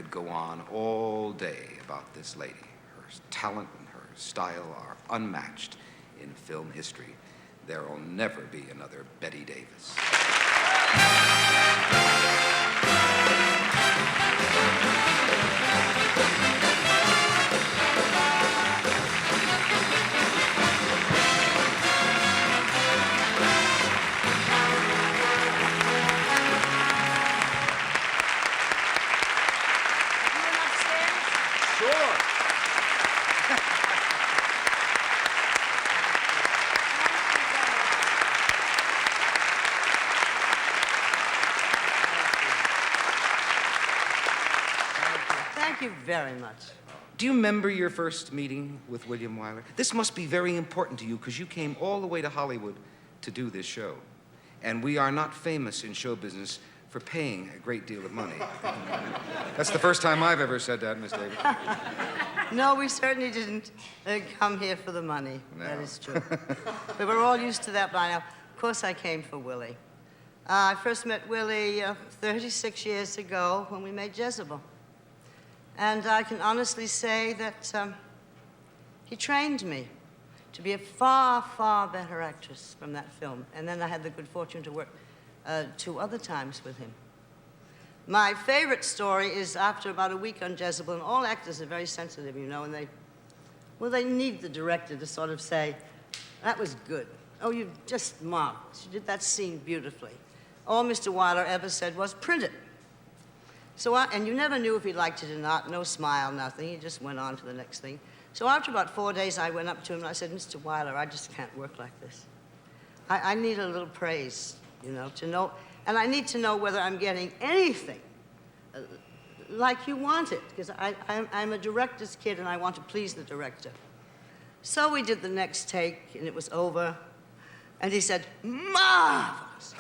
could go on all day about this lady. Her talent and her style are unmatched in film history. There will never be another Bette Davis. Thank you very much. Do you remember your first meeting with William Wyler? This must be very important to you because you came all the way to Hollywood to do this show. And we are not famous in show business for paying a great deal of money. That's the first time I've ever said that, Miss Davis. No, we certainly didn't come here for the money. No. That is true. But we're all used to that by now. Of course, I came for Willie. I first met Willie 36 years ago when we made Jezebel. And I can honestly say that he trained me to be a far, far better actress from that film. And then I had the good fortune to work 2 other times with him. My favorite story is after about a week on Jezebel, and all actors are very sensitive, you know, and they need the director to sort of say, that was good. Oh, you just marvelous. You did that scene beautifully. All Mr. Wyler ever said was, print it. So and you never knew if he liked it or not, no smile, nothing. He just went on to the next thing. So after about 4 days, I went up to him and I said, Mr. Wyler, I just can't work like this. I need a little praise, you know, to know, and I need to know whether I'm getting anything like you want it, because I'm a director's kid and I want to please the director. So we did the next take and it was over, and he said, marvelous,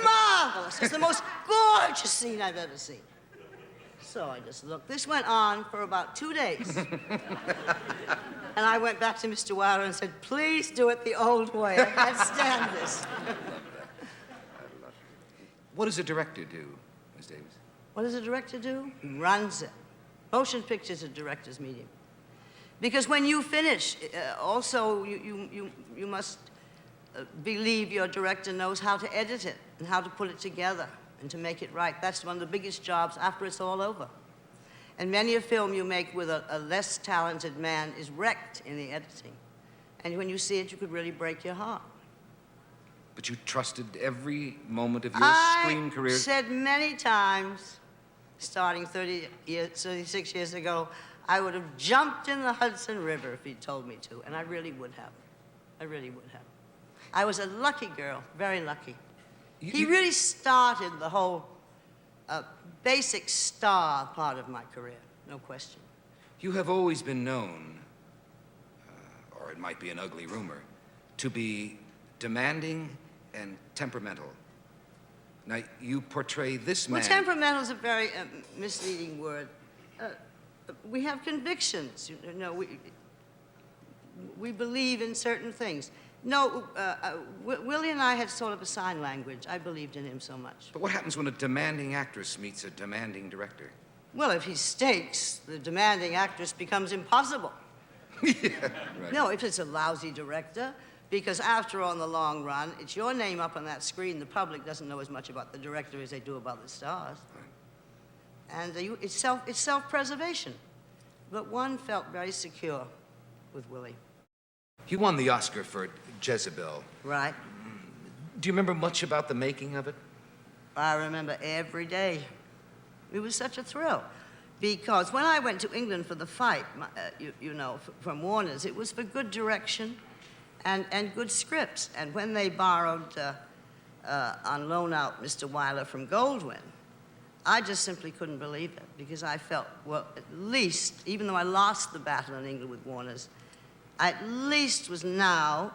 marvelous. It's the most gorgeous scene I've ever seen. So I just looked. This went on for about 2 days. And I went back to Mr. Wyler and said, please do it the old way. I can't stand this. I love that. What does a director do, Ms. Davis? What does a director do? He runs it. Motion pictures are a director's medium. Because when you finish, also you must believe your director knows how to edit it and how to put it together and to make it right. That's one of the biggest jobs after it's all over. And many a film you make with a less talented man is wrecked in the editing. And when you see it, you could really break your heart. But you trusted every moment of your screen career. I said many times, starting 36 years ago, I would have jumped in the Hudson River if he'd told me to, and I really would have. I really would have. I was a lucky girl, very lucky. He really started the whole basic star part of my career, no question. You have always been known, or it might be an ugly rumor, to be demanding and temperamental. Now, you portray this man... Well, temperamental is a very misleading word. We have convictions, you know, we believe in certain things. No, Willie and I had sort of a sign language. I believed in him so much. But what happens when a demanding actress meets a demanding director? Well, if he stinks, the demanding actress becomes impossible. Yeah, right. No, if it's a lousy director, because after all, in the long run, it's your name up on that screen. The public doesn't know as much about the director as they do about the stars. Right. And it's self-preservation. But one felt very secure with Willie. You won the Oscar for Jezebel. Right. Do you remember much about the making of it? I remember every day. It was such a thrill. Because when I went to England for the fight, you know, from Warner's, it was for good direction and good scripts. And when they borrowed on loan out Mr. Wyler from Goldwyn, I just simply couldn't believe it, because I felt, well, at least, even though I lost the battle in England with Warner's, I at least was now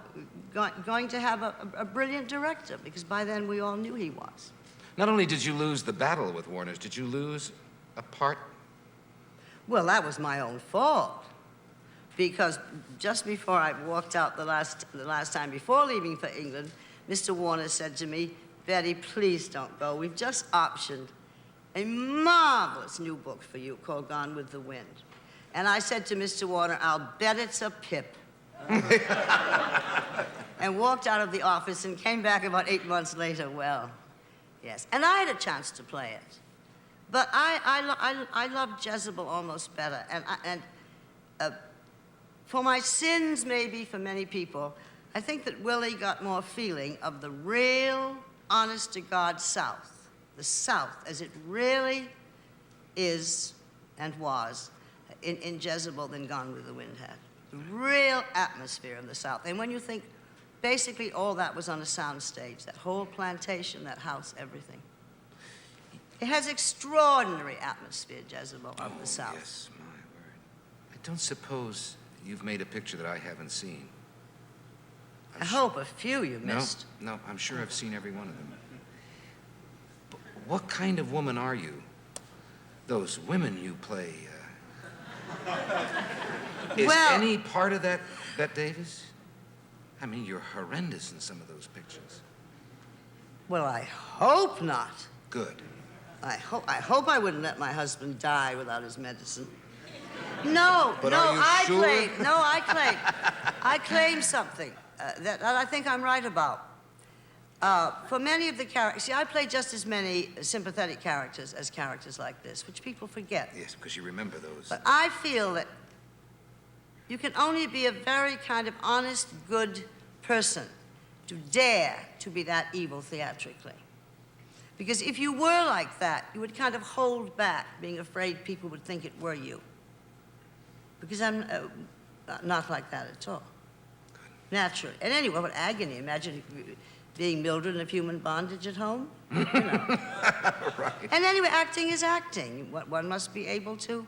going to have a brilliant director, because by then we all knew he was. Not only did you lose the battle with Warner's, did you lose a part? Well, that was my own fault, because just before I walked out the last time before leaving for England, Mr. Warner said to me, Bette, please don't go. We've just optioned a marvelous new book for you called Gone with the Wind. And I said to Mr. Warner, I'll bet it's a pip. And walked out of the office and came back about 8 months later. Well, yes. And I had a chance to play it. But I love Jezebel almost better. And for my sins, maybe, for many people, I think that Willie got more feeling of the real, honest-to-God South. The South, as it really is and was in Jezebel than Gone with the Wind had. The real atmosphere of the South. And when you think, basically all that was on a sound stage, that whole plantation, that house, everything. It has extraordinary atmosphere, Jezebel, of the South. Yes, my word. I don't suppose you've made a picture that I haven't seen. I hope a few you missed. No, I'm sure I've seen every one of them. But what kind of woman are you? Those women you play, is Well, any part of that Bette Davis? I mean, you're horrendous in some of those pictures. well, I hope not. Good. I hope I wouldn't let my husband die without his medicine. No, But no, are you I sure? claim something that I think I'm right about. For many of the characters, see, I play just as many sympathetic characters as characters like this, which people forget. Yes, because you remember those. But I feel that you can only be a very kind of honest, good person to dare to be that evil theatrically. Because if you were like that, you would kind of hold back, being afraid people would think it were you. Because I'm not like that at all. Naturally. And anyway, what agony. Imagine being Mildred in human bondage at home. You know. Right. And anyway, acting is acting. One must be able to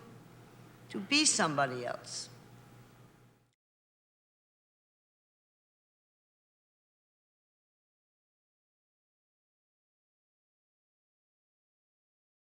be somebody else.